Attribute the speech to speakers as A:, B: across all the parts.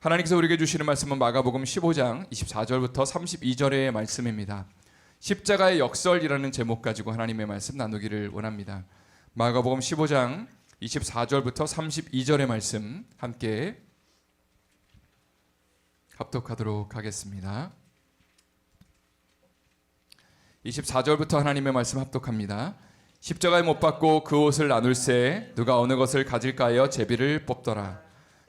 A: 하나님께서 우리에게 주시는 말씀은 마가복음 15장 24절부터 32절의 말씀입니다. 십자가의 역설이라는 제목 가지고 하나님의 말씀 나누기를 원합니다. 마가복음 15장 24절부터 32절의 말씀 함께 합독하도록 하겠습니다. 24절부터 하나님의 말씀 합독합니다. 십자가에 못 박고 그 옷을 나눌새 누가 어느 것을 가질까 하여 제비를 뽑더라.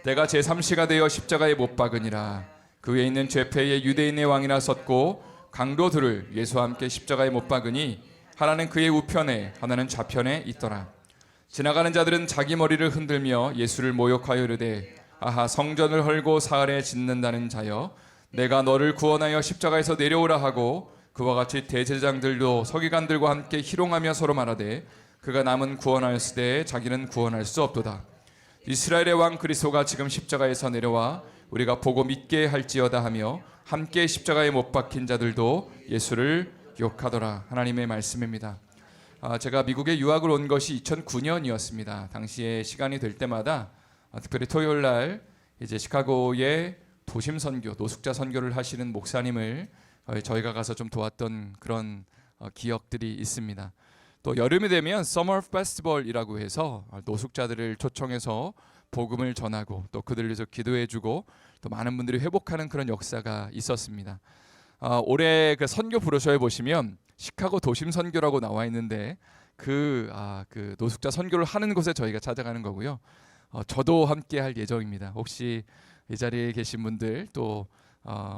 A: 때가 제3시가 되어 십자가에 못 박으니라. 그 위에 있는 죄패의 유대인의 왕이나 섰고 강도 둘을 예수와 함께 십자가에 못 박으니 하나는 그의 우편에 하나는 좌편에 있더라. 지나가는 자들은 자기 머리를 흔들며 예수를 모욕하여 이르되 아하, 성전을 헐고 사흘에 짓는다는 자여, 내가 너를 구원하여 십자가에서 내려오라 하고 그와 같이 대제사장들도 서기관들과 함께 희롱하며 서로 말하되 그가 남은 구원하였으되 자기는 구원할 수 없도다. 이스라엘의 왕 그리스도가 지금 십자가에서 내려와 우리가 보고 믿게 할지어다 하며 함께 십자가에 못 박힌 자들도 예수를 욕하더라. 하나님의 말씀입니다. 제가 미국에 유학을 온 것이 2009년이었습니다. 당시에 시간이 될 때마다 특별히 토요일 날 이제 시카고의 도심 선교, 노숙자 선교를 하시는 목사님을 저희가 가서 좀 도왔던 그런 기억들이 있습니다. 또 여름이 되면 서머 페스티벌이라고 해서 노숙자들을 초청해서 복음을 전하고 또 그들을 위해서 기도해주고 또 많은 분들이 회복하는 그런 역사가 있었습니다. 올해 그 선교 브로셔에 보시면 시카고 도심 선교라고 나와 있는데 그 노숙자 선교를 하는 곳에 저희가 찾아가는 거고요. 저도 함께 할 예정입니다. 혹시 이 자리에 계신 분들 또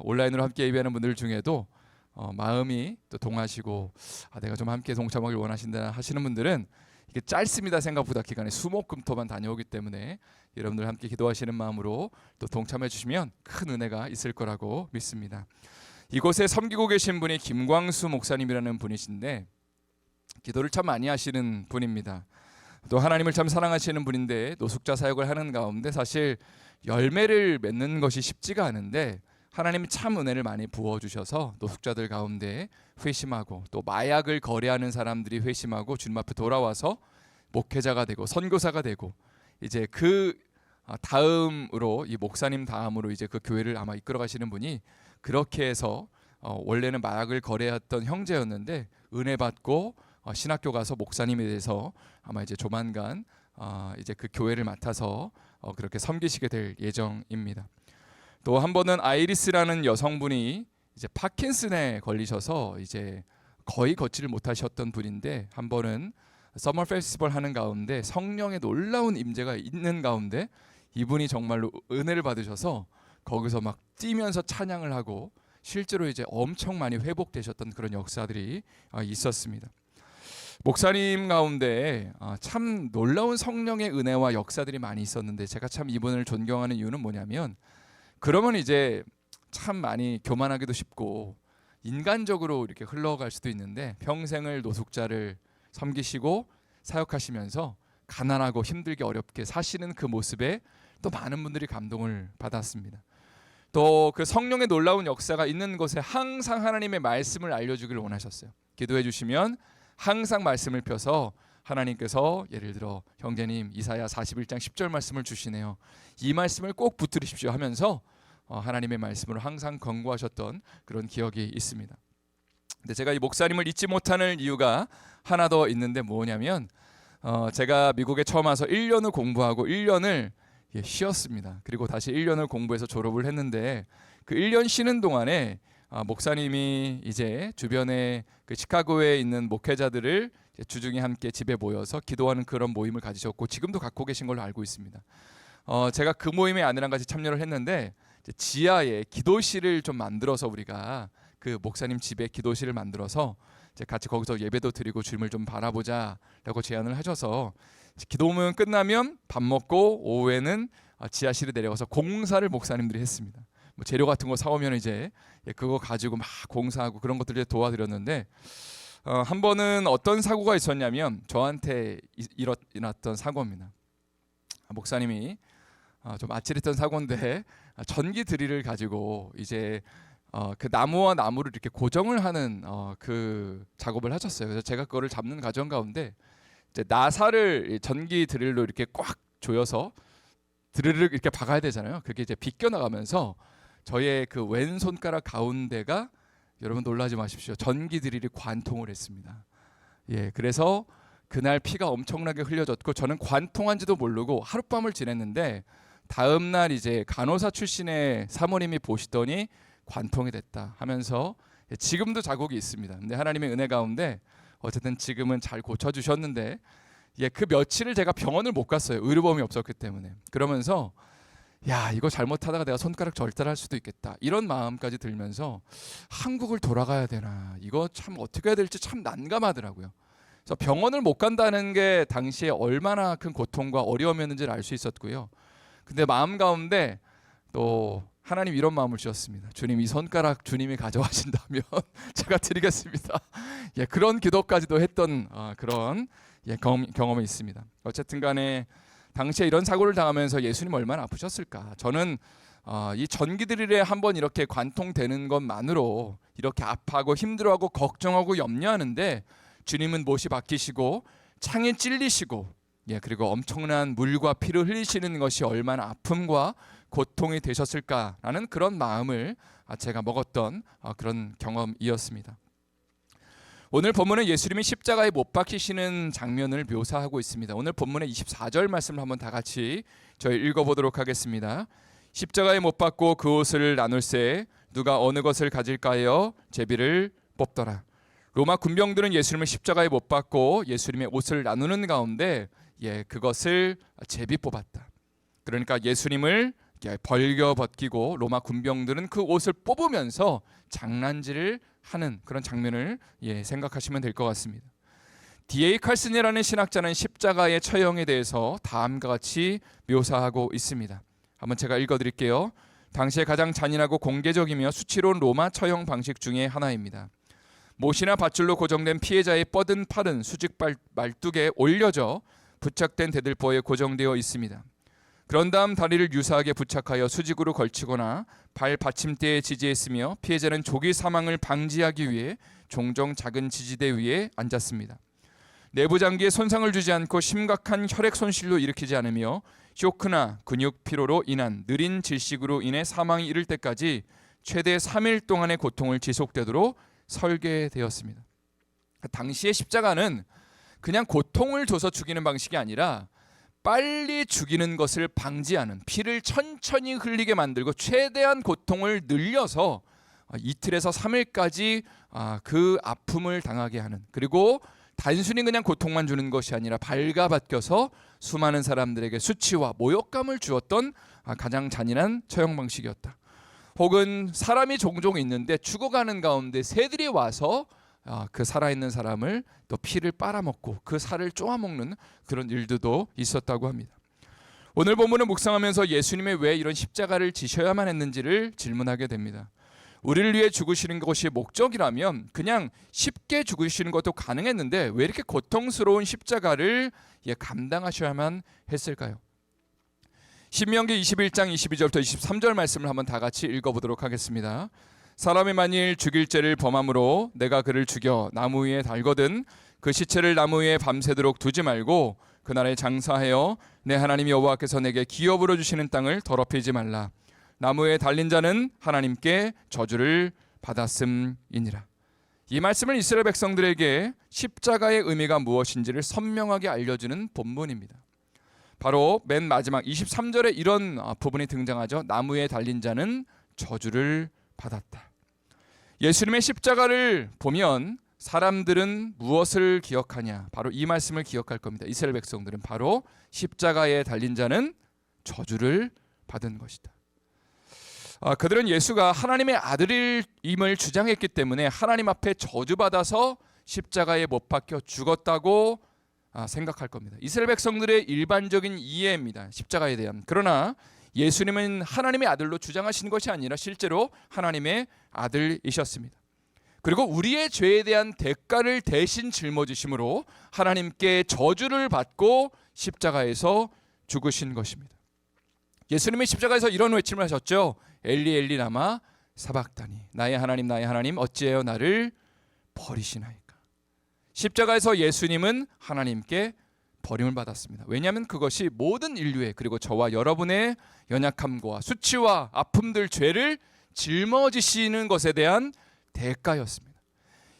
A: 온라인으로 함께 예배하는 분들 중에도 마음이 또 동하시고 내가 좀 함께 동참하길 원하신다 하시는 분들은 이게 짧습니다. 생각보다 기간이 수목금토만 다녀오기 때문에 여러분들 함께 기도하시는 마음으로 또 동참해 주시면 큰 은혜가 있을 거라고 믿습니다. 이곳에 섬기고 계신 분이 김광수 목사님이라는 분이신데 기도를 참 많이 하시는 분입니다. 또 하나님을 참 사랑하시는 분인데 노숙자 사역을 하는 가운데 사실 열매를 맺는 것이 쉽지가 않은데 하나님이 참 은혜를 많이 부어주셔서 노숙자들 가운데 회심하고 또 마약을 거래하는 사람들이 회심하고 주님 앞에 돌아와서 목회자가 되고 선교사가 되고 이제 그 다음으로 이 목사님 다음으로 이제 그 교회를 아마 이끌어 가시는 분이 그렇게 해서 원래는 마약을 거래했던 형제였는데 은혜 받고 신학교 가서 목사님이 돼서 아마 이제 조만간 이제 그 교회를 맡아서 그렇게 섬기시게 될 예정입니다. 또 한 번은 아이리스라는 여성분이 이제 파킨슨에 걸리셔서 이제 거의 걷지를 못하셨던 분인데 한 번은 서머 페스티벌 하는 가운데 성령의 놀라운 임재가 있는 가운데 이분이 정말로 은혜를 받으셔서 거기서 막 뛰면서 찬양을 하고 실제로 이제 엄청 많이 회복되셨던 그런 역사들이 있었습니다. 목사님 가운데 참 놀라운 성령의 은혜와 역사들이 많이 있었는데 제가 참 이분을 존경하는 이유는 뭐냐면 그러면 이제 참 많이 교만하기도 쉽고 인간적으로 이렇게 흘러갈 수도 있는데 평생을 노숙자를 섬기시고 사역하시면서 가난하고 힘들게 어렵게 사시는 그 모습에 또 많은 분들이 감동을 받았습니다. 또 그 성령의 놀라운 역사가 있는 곳에 항상 하나님의 말씀을 알려주기를 원하셨어요. 기도해 주시면 항상 말씀을 펴서 하나님께서 예를 들어 형제님 이사야 41장 10절 말씀을 주시네요. 이 말씀을 꼭 붙들으십시오 하면서 하나님의 말씀으로 항상 권고하셨던 그런 기억이 있습니다. 근데 제가 이 목사님을 잊지 못하는 이유가 하나 더 있는데 뭐냐면 제가 미국에 처음 와서 1년을 공부하고 1년을 쉬었습니다. 그리고 다시 1년을 공부해서 졸업을 했는데 그 1년 쉬는 동안에 목사님이 이제 주변에 그 시카고에 있는 목회자들을 주중에 함께 집에 모여서 기도하는 그런 모임을 가지셨고 지금도 갖고 계신 걸로 알고 있습니다. 제가 그 모임에 아내랑 같이 참여를 했는데 지하에 기도실을 좀 만들어서 우리가 그 목사님 집에 기도실을 만들어서 이제 같이 거기서 예배도 드리고 주님을 좀 바라보자라고 제안을 하셔서 기도 모임 끝나면 밥 먹고 오후에는 지하실에 내려가서 공사를 목사님들이 했습니다. 뭐 재료 같은 거 사오면 이제 그거 가지고 막 공사하고 그런 것들을 도와드렸는데 한 번은 어떤 사고가 있었냐면 저한테 일어났던 사고입니다. 목사님이 좀 아찔했던 사고인데 전기 드릴을 가지고 이제 그 나무와 나무를 이렇게 고정을 하는 그 작업을 하셨어요. 그래서 제가 그거를 잡는 과정 가운데 이제 나사를 전기 드릴로 이렇게 꽉 조여서 드르륵 이렇게 박아야 되잖아요. 그게 이제 비껴 나가면서 저의 그 왼손가락 가운데가, 여러분 놀라지 마십시오, 전기 드릴이 관통을 했습니다. 예, 그래서 그날 피가 엄청나게 흘려졌고 저는 관통한지도 모르고 하룻밤을 지냈는데, 다음 날 이제 간호사 출신의 사모님이 보시더니 관통이 됐다 하면서 지금도 자국이 있습니다. 근데 하나님의 은혜 가운데 어쨌든 지금은 잘 고쳐주셨는데, 그 며칠을 제가 병원을 못 갔어요. 의료보험이 없었기 때문에. 그러면서 야, 이거 잘못하다가 내가 손가락 절단할 수도 있겠다, 이런 마음까지 들면서 한국을 돌아가야 되나, 이거 참 어떻게 해야 될지 참 난감하더라고요. 그래서 병원을 못 간다는 게 당시에 얼마나 큰 고통과 어려움이었는지를 알 수 있었고요. 근데 마음 가운데 또 하나님 이런 마음을 주셨습니다. 주님, 이 손가락 주님이 가져가신다면 제가 드리겠습니다. 그런 기도까지도 했던 그런 경험이 있습니다. 어쨌든 간에 당시에 이런 사고를 당하면서 예수님 얼마나 아프셨을까. 저는 이 전기 드릴에 한번 이렇게 관통되는 것만으로 이렇게 아파하고 힘들어하고 걱정하고 염려하는데, 주님은 못이 박히시고 창에 찔리시고 그리고 엄청난 물과 피를 흘리시는 것이 얼마나 아픔과 고통이 되셨을까라는 그런 마음을 제가 먹었던 그런 경험이었습니다. 오늘 본문은 예수님이 십자가에 못 박히시는 장면을 묘사하고 있습니다. 오늘 본문의 24절 말씀을 한번 다 같이 저희 읽어보도록 하겠습니다. 십자가에 못 박고 그 옷을 나눌새 누가 어느 것을 가질까요? 제비를 뽑더라. 로마 군병들은 예수님을 십자가에 못 박고 예수님의 옷을 나누는 가운데 그것을 제비 뽑았다. 그러니까 예수님을 벌겨 벗기고 로마 군병들은 그 옷을 뽑으면서 장난질을 하는 그런 장면을 생각하시면 될 것 같습니다. D.A. 칼슨이라는 신학자는 십자가의 처형에 대해서 다음과 같이 묘사하고 있습니다. 한번 제가 읽어드릴게요. 당시에 가장 잔인하고 공개적이며 수치로운 로마 처형 방식 중에 하나입니다. 못이나 밧줄로 고정된 피해자의 뻗은 팔은 수직 말뚝에 올려져 부착된 대들보에 고정되어 있습니다. 그런 다음 다리를 유사하게 부착하여 수직으로 걸치거나 발 받침대에 지지했으며 피해자는 조기 사망을 방지하기 위해 종종 작은 지지대 위에 앉았습니다. 내부 장기에 손상을 주지 않고 심각한 혈액 손실로 일으키지 않으며 쇼크나 근육 피로로 인한 느린 질식으로 인해 사망이 이를 때까지 최대 3일 동안의 고통을 지속되도록 설계되었습니다. 당시의 십자가는 그냥 고통을 줘서 죽이는 방식이 아니라 빨리 죽이는 것을 방지하는, 피를 천천히 흘리게 만들고 최대한 고통을 늘려서 이틀에서 3일까지 그 아픔을 당하게 하는, 그리고 단순히 그냥 고통만 주는 것이 아니라 발가벗겨서 수많은 사람들에게 수치와 모욕감을 주었던 가장 잔인한 처형 방식이었다. 혹은 사람이 종종 있는데 죽어가는 가운데 새들이 와서 그 살아있는 사람을 또 피를 빨아먹고 그 살을 쪼아먹는 그런 일들도 있었다고 합니다. 오늘 본문을 묵상하면서 예수님이 왜 이런 십자가를 지셔야만 했는지를 질문하게 됩니다. 우리를 위해 죽으시는 것이 목적이라면 그냥 쉽게 죽으시는 것도 가능했는데 왜 이렇게 고통스러운 십자가를 감당하셔야만 했을까요? 신명기 21장 22절부터 23절 말씀을 한번 다 같이 읽어보도록 하겠습니다. 사람이 만일 죽일 죄를 범함으로 내가 그를 죽여 나무 위에 달거든 그 시체를 나무 위에 밤새도록 두지 말고 그날에 장사하여 내 하나님 여호와께서 내게 기업으로 주시는 땅을 더럽히지 말라. 나무에 달린 자는 하나님께 저주를 받았음이니라. 이 말씀은 이스라엘 백성들에게 십자가의 의미가 무엇인지를 선명하게 알려주는 본문입니다. 바로 맨 마지막 23절에 이런 부분이 등장하죠. 나무에 달린 자는 저주를 받았다. 예수님의 십자가를 보면 사람들은 무엇을 기억하냐? 바로 이 말씀을 기억할 겁니다. 이스라엘 백성들은 바로 십자가에 달린 자는 저주를 받은 것이다. 그들은 예수가 하나님의 아들임을 주장했기 때문에 하나님 앞에 저주받아서 십자가에 못 박혀 죽었다고 생각할 겁니다. 이스라엘 백성들의 일반적인 이해입니다. 십자가에 대한. 그러나 예수님은 하나님의 아들로 주장하신 것이 아니라 실제로 하나님의 아들이셨습니다. 그리고 우리의 죄에 대한 대가를 대신 짊어지심으로 하나님께 저주를 받고 십자가에서 죽으신 것입니다. 예수님이 십자가에서 이런 외침을 하셨죠. 엘리 엘리 라마 사박다니, 나의 하나님 어찌하여 나를 버리시나이까. 십자가에서 예수님은 하나님께 버림을 받았습니다. 왜냐하면 그것이 모든 인류의, 그리고 저와 여러분의 연약함과 수치와 아픔들, 죄를 짊어지시는 것에 대한 대가였습니다.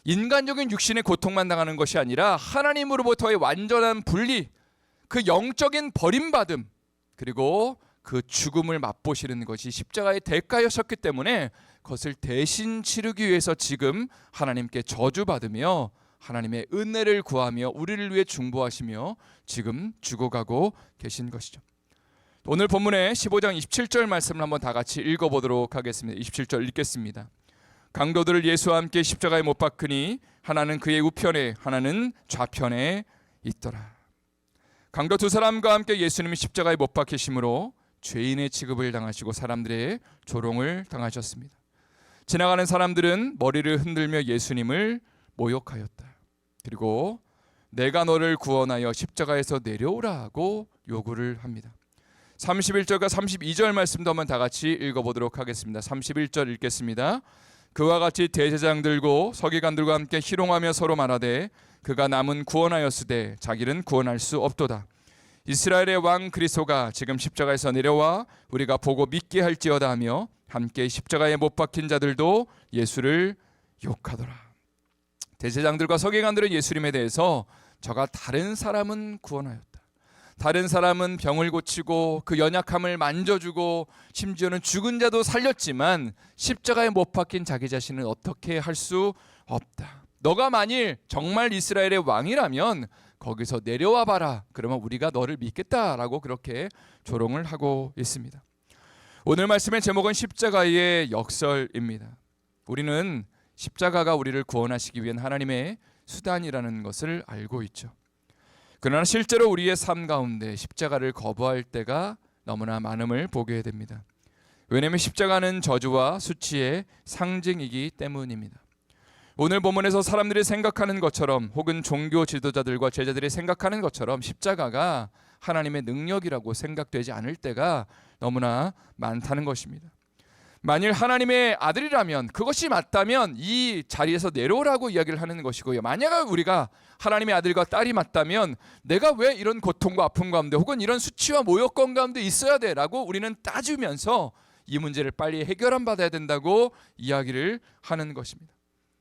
A: 인간적인 육신의 고통만 당하는 것이 아니라 하나님으로부터의 완전한 분리, 그 영적인 버림받음, 그리고 그 죽음을 맛보시는 것이 십자가의 대가였었기 때문에 그것을 대신 치르기 위해서 지금 하나님께 저주받으며 하나님의 은혜를 구하며 우리를 위해 중보하시며 지금 죽어가고 계신 것이죠. 오늘 본문의 15장 27절 말씀을 한번 다 같이 읽어보도록 하겠습니다. 27절 읽겠습니다. 강도들을 예수와 함께 십자가에 못 박으니 하나는 그의 우편에 하나는 좌편에 있더라. 강도 두 사람과 함께 예수님이 십자가에 못 박히심으로 죄인의 취급을 당하시고 사람들의 조롱을 당하셨습니다. 지나가는 사람들은 머리를 흔들며 예수님을 모욕하였다. 그리고 내가 너를 구원하여 십자가에서 내려오라고 요구를 합니다. 31절과 32절 말씀도 한번 다 같이 읽어보도록 하겠습니다. 31절 읽겠습니다. 그와 같이 대제사장들고 서기관들과 함께 희롱하며 서로 말하되 그가 남은 구원하였으되 자기는 구원할 수 없도다. 이스라엘의 왕 그리스도가 지금 십자가에서 내려와 우리가 보고 믿게 할지어다 하며 함께 십자가에 못 박힌 자들도 예수를 욕하더라. 대제사장들과 서기관들은 예수님에 대해서 저가 다른 사람은 구원하였다, 다른 사람은 병을 고치고 그 연약함을 만져주고 심지어는 죽은 자도 살렸지만 십자가에 못 박힌 자기 자신은 어떻게 할 수 없다. 너가 만일 정말 이스라엘의 왕이라면 거기서 내려와 봐라. 그러면 우리가 너를 믿겠다라고 그렇게 조롱을 하고 있습니다. 오늘 말씀의 제목은 십자가의 역설입니다. 우리는 십자가가 우리를 구원하시기 위한 하나님의 수단이라는 것을 알고 있죠. 그러나 실제로 우리의 삶 가운데 십자가를 거부할 때가 너무나 많음을 보게 됩니다. 왜냐하면 십자가는 저주와 수치의 상징이기 때문입니다. 오늘 본문에서 사람들이 생각하는 것처럼 혹은 종교 지도자들과 제자들이 생각하는 것처럼 십자가가 하나님의 능력이라고 생각되지 않을 때가 너무나 많다는 것입니다. 만일 하나님의 아들이라면, 그것이 맞다면 이 자리에서 내려오라고 이야기를 하는 것이고요. 만약 우리가 하나님의 아들과 딸이 맞다면 내가 왜 이런 고통과 아픔 가운데 혹은 이런 수치와 모욕감 가운데 있어야 돼? 라고 우리는 따지면서 이 문제를 빨리 해결받아야 된다고 이야기를 하는 것입니다.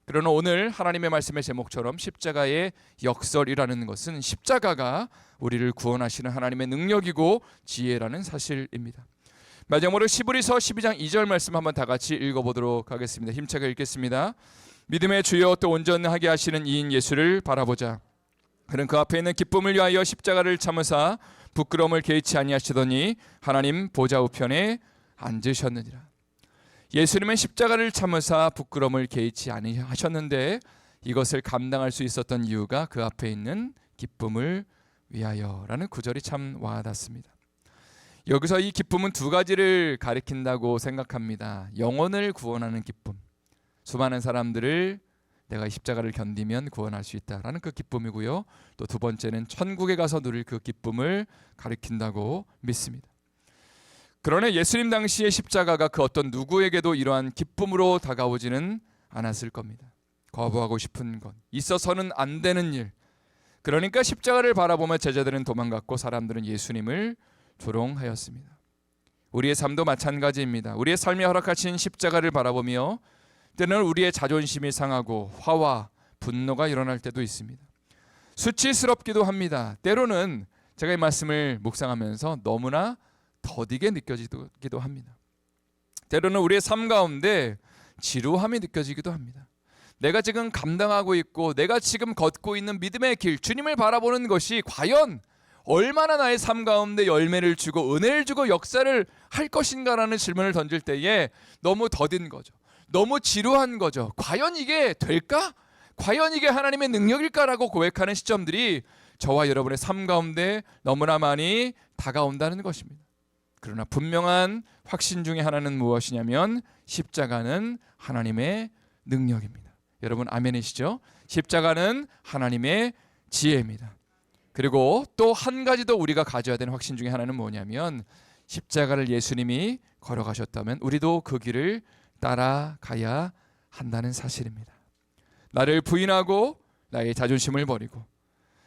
A: 그러나 오늘 하나님의 말씀의 제목처럼 십자가의 역설이라는 것은 십자가가 우리를 구원하시는 하나님의 능력이고 지혜라는 사실입니다. 마지막으로 히브리서 12장 2절 말씀 한번 다 같이 읽어보도록 하겠습니다. 힘차게 읽겠습니다. 믿음의 주여 또 온전하게 하시는 이인 예수를 바라보자. 그는 그 앞에 있는 기쁨을 위하여 십자가를 참으사 부끄러움을 개의치 아니하시더니 하나님 보좌 우편에 앉으셨느니라. 예수님은 십자가를 참으사 부끄러움을 개의치 아니하셨는데 이것을 감당할 수 있었던 이유가 그 앞에 있는 기쁨을 위하여라는 구절이 참 와닿습니다. 여기서 이 기쁨은 두 가지를 가리킨다고 생각합니다. 영혼을 구원하는 기쁨, 수많은 사람들을 내가 십자가를 견디면 구원할 수 있다라는 그 기쁨이고요. 또 두 번째는 천국에 가서 누릴 그 기쁨을 가리킨다고 믿습니다. 그러나 예수님 당시의 십자가가 그 어떤 누구에게도 이러한 기쁨으로 다가오지는 않았을 겁니다. 거부하고 싶은 것, 있어서는 안 되는 일. 그러니까 십자가를 바라보며 제자들은 도망갔고 사람들은 예수님을 조롱하였습니다. 우리의 삶도 마찬가지입니다. 우리의 삶이 허락하신 십자가를 바라보며 때는 우리의 자존심이 상하고 화와 분노가 일어날 때도 있습니다. 수치스럽기도 합니다. 때로는 제가 이 말씀을 묵상하면서 너무나 더디게 느껴지기도 합니다. 때로는 우리의 삶 가운데 지루함이 느껴지기도 합니다. 내가 지금 감당하고 있고 내가 지금 걷고 있는 믿음의 길, 주님을 바라보는 것이 과연 얼마나 나의 삶 가운데 열매를 주고 은혜를 주고 역사를 할 것인가라는 질문을 던질 때에 너무 더딘 거죠. 너무 지루한 거죠. 과연 이게 될까? 과연 이게 하나님의 능력일까라고 고백하는 시점들이 저와 여러분의 삶 가운데 너무나 많이 다가온다는 것입니다. 그러나 분명한 확신 중에 하나는 무엇이냐면 십자가는 하나님의 능력입니다. 여러분 아멘이시죠? 십자가는 하나님의 지혜입니다. 그리고 또 한 가지 더 우리가 가져야 되는 확신 중에 하나는 뭐냐면 십자가를 예수님이 걸어가셨다면 우리도 그 길을 따라가야 한다는 사실입니다. 나를 부인하고 나의 자존심을 버리고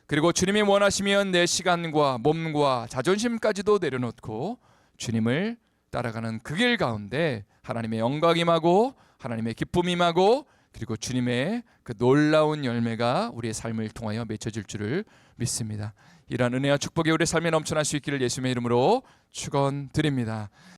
A: 그리고 주님이 원하시면 내 시간과 몸과 자존심까지도 내려놓고 주님을 따라가는 그 길 가운데 하나님의 영광이 임하고 하나님의 기쁨이 임하고 그리고 주님의 그 놀라운 열매가 우리의 삶을 통하여 맺혀질 줄을 믿습니다. 이러한 은혜와 축복이 우리의 삶에 넘쳐날 수 있기를 예수님의 이름으로 축원드립니다.